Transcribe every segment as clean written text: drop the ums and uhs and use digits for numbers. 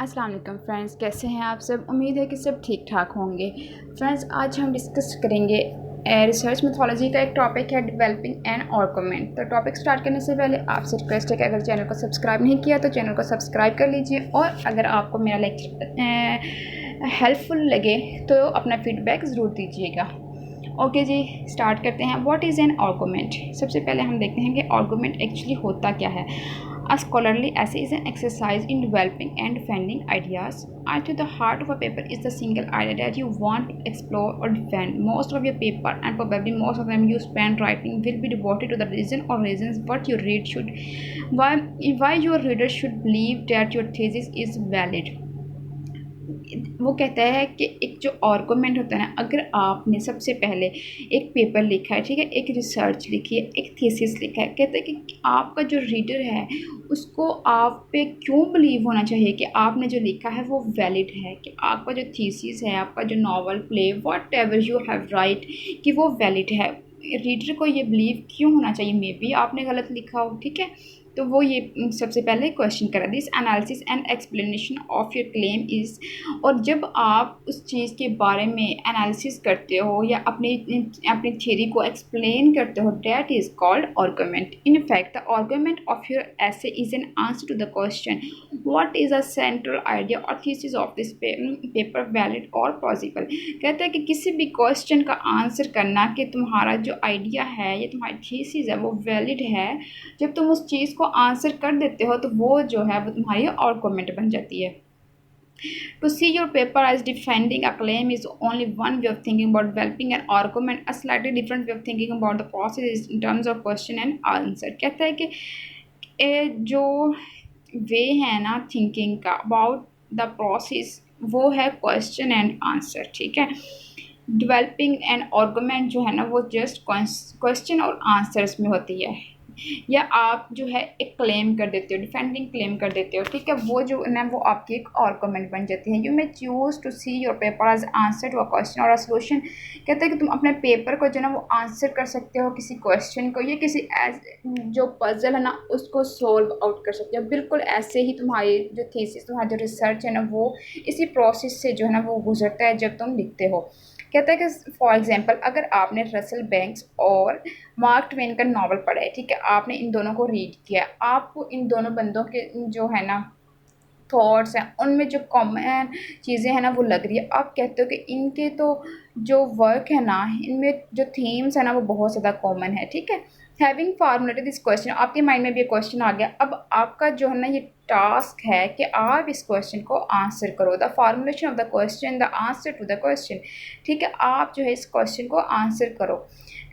अस्सलाम वालेकुम फ्रेंड्स, कैसे हैं आप सब। उम्मीद है कि सब ठीक ठाक होंगे। फ्रेंड्स, आज हम डिस्कस करेंगे रिसर्च मेथोलॉजी का एक टॉपिक है डेवलपिंग एन आर्गुमेंट। तो टॉपिक स्टार्ट करने से पहले आपसे रिक्वेस्ट है कि अगर चैनल को सब्सक्राइब नहीं किया तो चैनल को सब्सक्राइब कर लीजिए, और अगर आपको मेरा लेक्चर हेल्पफुल लगे तो अपना फीडबैक ज़रूर दीजिएगा। ओके जी, स्टार्ट करते हैं। What is an argument. सबसे पहले हम देखते हैं कि आर्गुमेंट एक्चुअली होता क्या है। A scholarly essay is an exercise in developing and defending ideas. At the heart of a paper is the single idea that you want to explore or defend. Most of your paper, and probably most of them you spend writing, will be devoted to the reason or reasons what you read should, why your readers should believe that your thesis is valid. वो कहता है कि एक जो argument होता है ना, अगर आपने सबसे पहले एक पेपर लिखा है, ठीक है, एक रिसर्च लिखी है, एक थीसिस लिखा है, कहता है कि आपका जो रीडर है उसको आप पे क्यों बिलीव होना चाहिए कि आपने जो लिखा है वो वैलिड है, कि आपका जो थीसिस है, आपका जो novel, play, what ever you have right, कि वो वैलिड है। रीडर को ये बिलीव क्यों होना चाहिए, मे बी आपने गलत लिखा हो, ठीक है। तो वो ये सबसे पहले क्वेश्चन करा, this analysis and explanation of your claim is. और जब आप उस चीज़ के बारे में एनालिसिस करते हो या अपनी अपनी थ्योरी को एक्सप्लेन करते हो, that is called argument. In fact the argument of your essay is an answer to the question what is a central idea और thesis of this paper valid और पॉसिबल। कहता है कि किसी भी क्वेश्चन का आंसर करना कि तुम्हारा जो आइडिया है या तुम्हारी थीसिस है वो वैलिड है, जब तुम उस चीज़ को आंसर कर देते हो तो वो जो है वो तुम्हारी आर्गुमेंट बन जाती है। To see your paper as defending a claim is only one way of thinking about developing an argument. A slightly different way of thinking about the process is in terms of question and answer. कहता है कि जो वे है ना thinking का about the process, वो है question and answer, ठीक है। डेवलपिंग एन आर्गुमेंट जो है ना वो जस्ट क्वेश्चन और आंसर्स में होती है, या आप जो है एक क्लेम कर देते हो, डिफेंडिंग क्लेम कर देते हो, ठीक है, वो जो ना वो आपकी एक आर्गुमेंट बन जाती है। You may choose to see your paper as answer to a question और अ सोल्यूशन। कहते हैं कि तुम अपने पेपर को जो ना वो आंसर कर सकते हो किसी क्वेश्चन को, या किसी जो पजल है ना उसको सोल्व आउट कर सकते हो। बिल्कुल ऐसे ही तुम्हारी जो थीसिस, तुम्हारा जो रिसर्च है ना वो इसी प्रोसेस से जो है ना वो गुजरता है जब तुम लिखते हो। कहता है कि फॉर एग्जांपल अगर आपने रसल बैंक्स और मार्क ट्वेन का नावल पढ़ा है, ठीक है, आपने इन दोनों को रीड किया, आपको इन दोनों बंदों के जो है ना थॉट्स हैं उनमें जो कॉमन चीज़ें हैं ना वो लग रही है। आप कहते हो कि इनके तो जो वर्क है ना इनमें जो थीम्स है ना वो बहुत ज़्यादा कॉमन है, ठीक है। हैविंग फार्मुलेटेड दिस क्वेश्चन, आपके माइंड में भी एक क्वेश्चन आ गया। अब आपका जो है ना ये टास्क है कि आप इस क्वेश्चन को आंसर करो। The formulation of the question, the answer to the question, ठीक है, आप जो है इस क्वेश्चन को आंसर करो।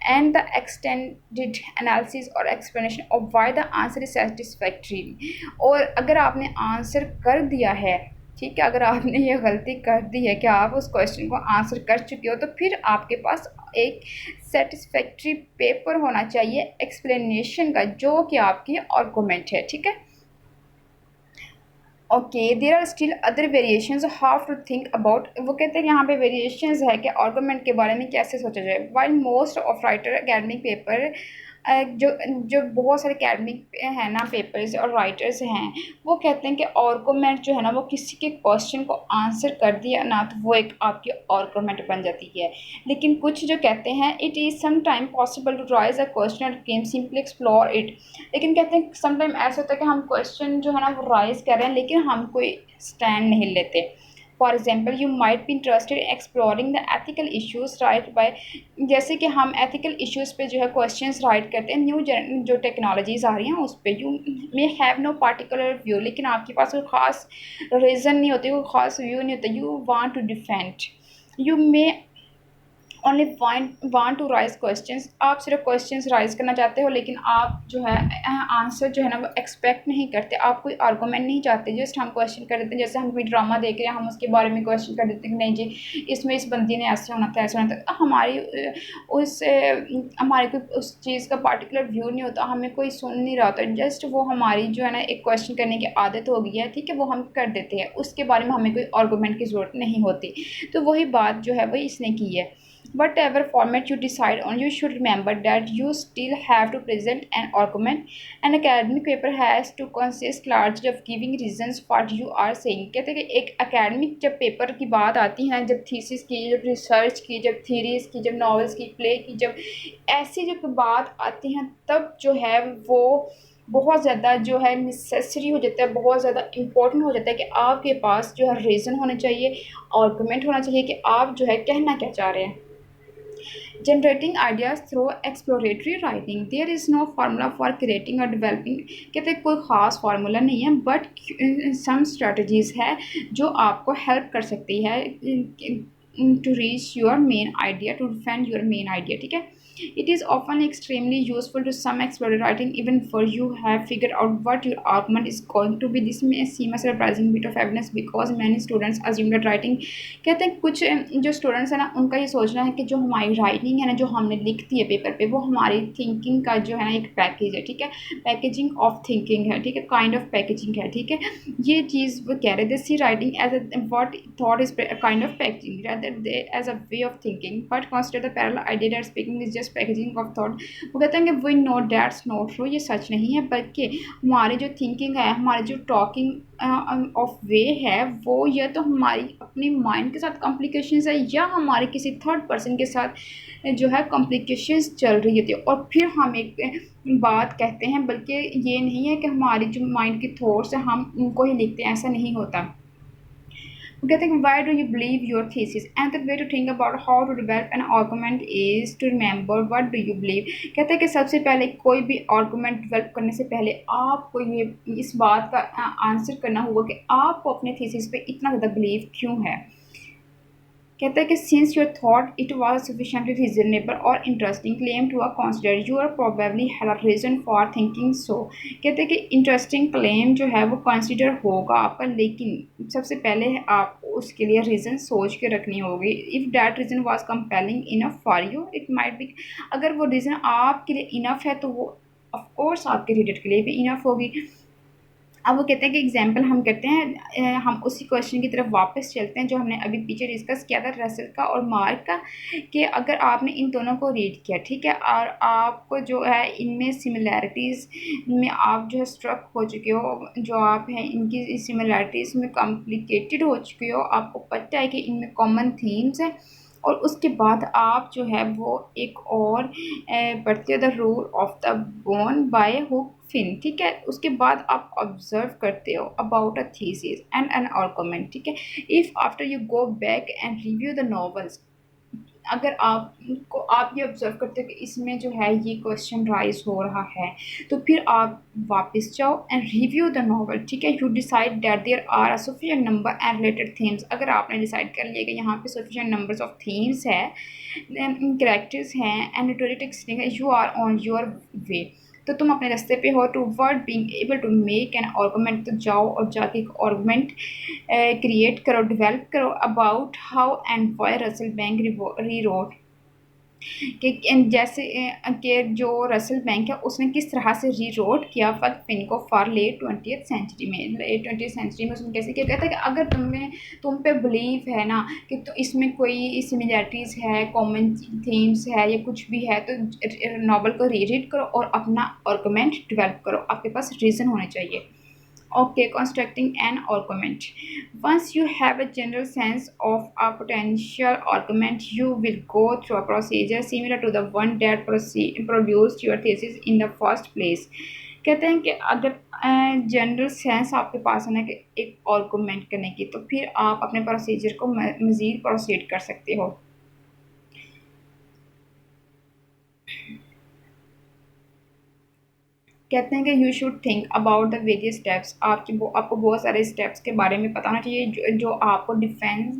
एंड द एक्सटेंडेड एनालिसिस और explanation of why the answer is satisfactory. और अगर आपने आंसर कर दिया है, ठीक है, अगर आपने ये गलती कर दी है कि आप उस क्वेश्चन को आंसर कर चुके हो, तो फिर आपके पास एक सेटिस्फैक्ट्री पेपर होना चाहिए एक्सप्लेनेशन का, जो कि आपकी आर्गुमेंट है, ठीक है। Okay, there are still other variations how to think about. वो कहते हैं यहाँ पे वेरिएशंस है कि आर्गुमेंट के बारे में कैसे सोचा जाए। While most of writer academic paper, जो जो बहुत सारे एकेडमिक है ना पेपर्स और राइटर्स हैं, वो कहते हैं कि आर्गुमेंट जो है ना वो किसी के क्वेश्चन को आंसर कर दिया ना तो वो एक आपकी आर्गुमेंट बन जाती है। लेकिन कुछ जो कहते हैं it is some time possible to raise a question and can simply explore it. लेकिन कहते हैं समटाइम ऐसा होता है कि हम क्वेश्चन जो है ना वो राइज कर रहे हैं लेकिन हम कोई स्टैंड नहीं लेते। For example you might be interested in exploring the ethical issues right by, जैसे कि हम एथिकल इश्यूज़ पे जो है क्वेश्चंस राइट करते हैं, न्यू जो टेक्नोलॉजीज़ आ रही हैं उस पर। You may have no particular view, लेकिन आपके पास कोई ख़ास रीज़न नहीं होती, कोई ख़ास व्यू नहीं होता। You want to defend, you may only want to raise questions, आप सिर्फ क्वेश्चंस राइज करना चाहते हो, लेकिन आप जो है आंसर जो है ना वो एक्सपेक्ट नहीं करते, आप कोई आर्गुमेंट नहीं चाहते, जस्ट हम क्वेश्चन कर देते हैं। जैसे हम कोई ड्रामा देख रहे हैं, हम उसके बारे में क्वेश्चन कर देते हैं कि नहीं जी इसमें इस बंदी ने ऐसे होना था, ऐसे होना था। हमारी कोई उस चीज़ का पार्टिकुलर व्यू नहीं होता, हमें कोई सुन नहीं रहा होता, जस्ट वो हमारी जो है ना एक क्वेश्चन करने की आदत हो गई है, ठीक है, वो हम कर देते हैं, उसके बारे में हमें कोई आर्गुमेंट की ज़रूरत नहीं होती। तो वही बात जो है वही इसने की है। What ever format you decide on, you should remember that you still have to present an argument. An academic paper has to consist largely of giving reasons what you are saying. कहते हैं कि एक academic जब paper की बात आती है, जब थीसिस की, जब रिसर्च की, जब थीरीज की, जब नॉवेल्स की, प्ले की, जब ऐसी जब बात आती हैं तब जो है वो बहुत ज़्यादा जो है नेसेसरी हो जाता है, बहुत ज़्यादा इम्पोर्टेंट हो जाता है कि आपके पास जो है रीज़न होना चाहिए, आर्गूमेंट होना चाहिए कि आप जो है कहना क्या चाह रहे हैं. Generating ideas through exploratory writing. There is no formula for creating or developing. कहते हैं कोई ख़ास फार्मूला नहीं है, बट सम स्ट्रेटजीज़ है जो आपको हेल्प कर सकती है to reach your main idea, to defend your main idea. ठीक है. It is often extremely useful to some exploratory writing even before you have figured out what your argument is going to be. This may seem a surprising bit of evidence because many students assume that writing. कहते हैं कुछ जो students हैं ना, उनका ये सोचना है कि जो हमारी राइटिंग है ना, जो हमने लिखती है पेपर पे, वो हमारी थिंकिंग का जो है ना एक पैकेज है. ठीक है. पैकेजिंग ऑफ थिंकिंग है. ठीक है. काइंड ऑफ पैकेजिंग है. ठीक है. ये चीज़ वो कह रहे थे, see writing as what thought is kind of packaging rather as a way of thinking, but consider the parallel idea that speaking is just packaging of thought. वो कहते हैं कि we know that's not true. ये सच नहीं है, बल्कि हमारी जो थिंकिंग है, हमारी जो टॉकिंग ऑफ वे है, वो या तो हमारी अपनी माइंड के साथ कॉम्प्लिकेशंस है या हमारे किसी थर्ड पर्सन के साथ जो है कॉम्प्लिकेशंस चल रही होती है और फिर हम एक बात कहते हैं. बल्कि ये नहीं है कि हमारी जो माइंड की थॉट्स हैं हम उनको ही लिखते हैं, ऐसा नहीं होता. कहते हैं why do you believe your thesis, and the way to think about how to develop an argument is to remember what do you believe. कहते हैं कि सबसे पहले कोई भी आर्गूमेंट डेवलप करने से पहले आपको ये इस बात का आंसर करना होगा कि आपको अपने थीसिस पे इतना ज़्यादा बिलीव क्यों है. कहता है कि since your thought it was sufficiently reasonable और interesting claim to consider you are probably have a reason for thinking so. कहते हैं कि इंटरेस्टिंग क्लेम जो है वो कंसिडर होगा आपका, लेकिन सबसे पहले आप उसके लिए रीज़न सोच के रखनी होगी. If that reason was compelling enough for you it might be. अगर वो रीज़न आपके लिए इनफ है तो वो ऑफकोर्स आपके रीडर के लिए भी इनफ होगी. अब वो कहते हैं कि एग्जाम्पल हम करते हैं, हम उसी क्वेश्चन की तरफ वापस चलते हैं जो हमने अभी पीछे डिस्कस किया था रसल का और मार्क का, कि अगर आपने इन दोनों को रीड किया, ठीक है, और आपको जो है इनमें सिमिलैरिटीज़ में आप जो है स्ट्रक हो चुके हो, जो आप हैं इनकी सिमिलैरिटीज़ में कॉम्प्लिकेटेड हो चुके हो, आपको पता है कि इनमें कॉमन थीम्स हैं, और उसके बाद आप जो है वो एक और पढ़ते हो the rule of the bone by Huck Finn. ठीक है. उसके बाद आप ऑब्जर्व करते हो about a thesis and an argument. ठीक है. If after you go back and review the novels, अगर आप ये ऑब्जर्व करते हो कि इसमें जो है ये क्वेश्चन राइज हो रहा है, तो फिर आप वापस जाओ एंड रिव्यू द नॉवल. ठीक है. You decide that there are a sufficient number and related themes. अगर आपने डिसाइड कर लिया कि यहाँ पे सफिशिएंट नंबर्स ऑफ थीम्स है, कैरेक्टर्स हैं एंड लिटरेरी टेक्स्ट है, you are on your way, तो तुम अपने रास्ते पे हो toward being able to make an argument. तो जाओ और जाके एक आर्गूमेंट क्रिएट करो, डेवलप करो about how and why Russell Bank रीरोट. कि जैसे कि जो रसल बैंक है उसने किस तरह से रीरोट किया फक फिन को फॉर लेट 20th सेंचुरी में. लेट 20th सेंचुरी में उसने कैसे किया. कहता है कि अगर तुम पे बिलीव है ना कि तो इसमें कोई सिमिलैरिटीज़ है, कॉमन थीम्स है या कुछ भी है, तो नॉवल को रीड करो और अपना आर्गुमेंट डेवलप करो. आपके पास रीज़न होने चाहिए. Okay, constructing an argument. Once you have a general sense of a potential argument, you will go through a procedure similar to the one that produced your thesis in the first place. कहते हैं कि अगर general sense आपके पास है ना कि एक argument करने की, तो फिर आप अपने प्रोसीजर को मज़ीद प्रोसीड कर सकते हो. कहते हैं कि you should think about the various steps. आपको बहुत सारे स्टेप्स के बारे में पता होना चाहिए जो आपको डिफेंस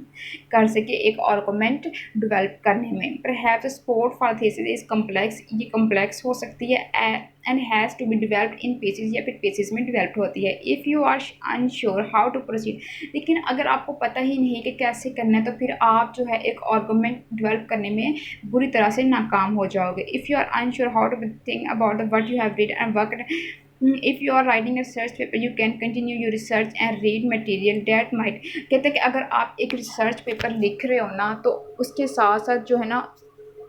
कर सके एक आर्गुमेंट डेवलप करने में. Perhaps support for thesis is complex. ये कम्प्लेक्स हो सकती है and has to be developed in pages, या फिर पेजेस में डिवेल्प होती है. If you are unsure how to proceed. लेकिन अगर आपको पता ही नहीं कि कैसे करना है, तो फिर आप जो है एक आर्गुमेंट डेवलप करने में बुरी तरह से नाकाम हो जाओगे. If you are unsure how to think about the what you have read and work. If you are writing a research paper, you can continue your research and read material that might. कहते हैं कि अगर आप एक research paper लिख रहे हो ना, तो उसके साथ साथ जो है ना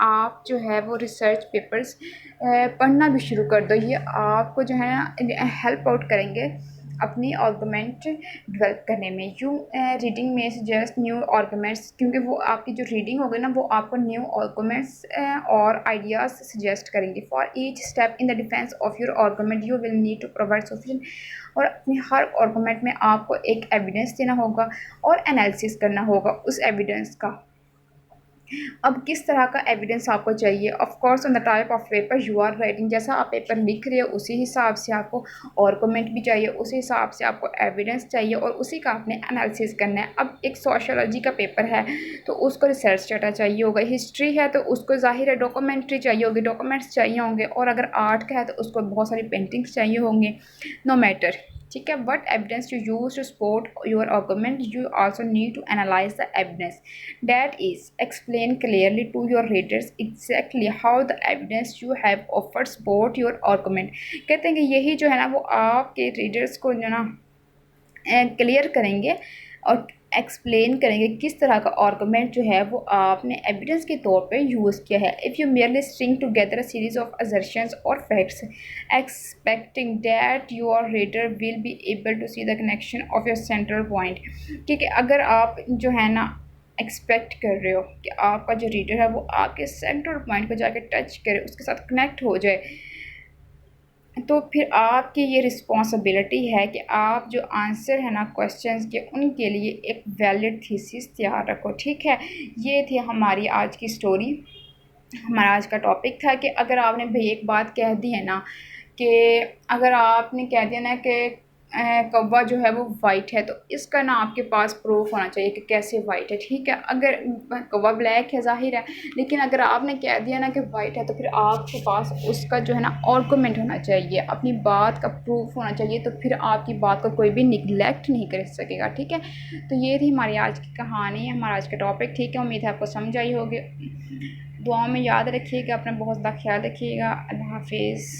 आप जो है वो रिसर्च पेपर्स पढ़ना भी शुरू कर दो। ये आपको जो है ना हेल्प आउट करेंगे अपनी आर्गूमेंट डेवलप करने में। यू रीडिंग में सजेस्ट न्यू आर्गूमेंट्स, क्योंकि वो आपकी जो रीडिंग होगी ना वो आपको न्यू आर्गूमेंट्स और आइडियाज़ सजेस्ट करेंगे। For each step in the defence of your argument you will need to provide sufficient, और अपने हर आर्गूमेंट में आपको एक एविडेंस देना होगा और एनालिसिस करना होगा उस एविडेंस का। अब किस तरह का एविडेंस आपको चाहिए, of course on the type of paper you are writing, जैसा आप पेपर लिख रहे हो उसी हिसाब से आपको आर्गूमेंट भी चाहिए, उसी हिसाब से आपको एविडेंस चाहिए और उसी का आपने एनालिसिस करना है। अब एक सोशियोलॉजी का पेपर है तो उसको रिसर्च डाटा चाहिए होगा, हिस्ट्री है तो उसको ज़ाहिर है डॉक्यूमेंट्री चाहिए होगी, डॉक्यूमेंट्स चाहिए होंगे, और अगर आर्ट का है तो उसको बहुत सारी पेंटिंग्स चाहिए होंगे। नो मैटर, ठीक है, what evidence you use to support your argument you also need to analyse the evidence, that is explain clearly to your readers exactly how the evidence you have offered support your argument. कहते हैं कि यही जो है ना वो आपके readers को जो ना क्लियर करेंगे और एक्सप्लेन करेंगे किस तरह का आर्गूमेंट जो है वो आपने एविडेंस के तौर पे यूज़ किया है। If you merely string together a series of assertions और facts expecting that your reader will be able to see the connection of your central point, ठीक है, अगर आप जो है ना एक्सपेक्ट कर रहे हो कि आपका जो रीडर है वो आपके सेंट्रल पॉइंट को जाके टच करे, उसके साथ कनेक्ट हो जाए, तो फिर आपकी ये रिस्पॉन्सिबिलिटी है कि आप जो आंसर है ना क्वेश्चंस के उनके लिए एक वैलिड थीसिस तैयार रखो। ठीक है, ये थी हमारी आज की स्टोरी, हमारा आज का टॉपिक था कि अगर आपने भाई एक बात कह दी है ना कि अगर आपने कह दिया ना कि कौवा जो है वो वाइट है, तो इसका ना आपके पास प्रूफ होना चाहिए कि कैसे वाइट है। ठीक है, अगर कौवा ब्लैक है ज़ाहिर है, लेकिन अगर आपने कह दिया ना कि वाइट है तो फिर आपके पास उसका जो है ना आर्गूमेंट होना चाहिए, अपनी बात का प्रूफ होना चाहिए, तो फिर आपकी बात को कोई भी निगलेक्ट नहीं कर सकेगा। ठीक है, तो ये थी हमारी आज की कहानी, हमारा आज का टॉपिक। ठीक है, उम्मीद है आपको समझ आई होगी। दुआओं में याद रखिएगा, अपना बहुत ज़्यादा ख्याल रखिएगा। अल्लाह हाफिज़।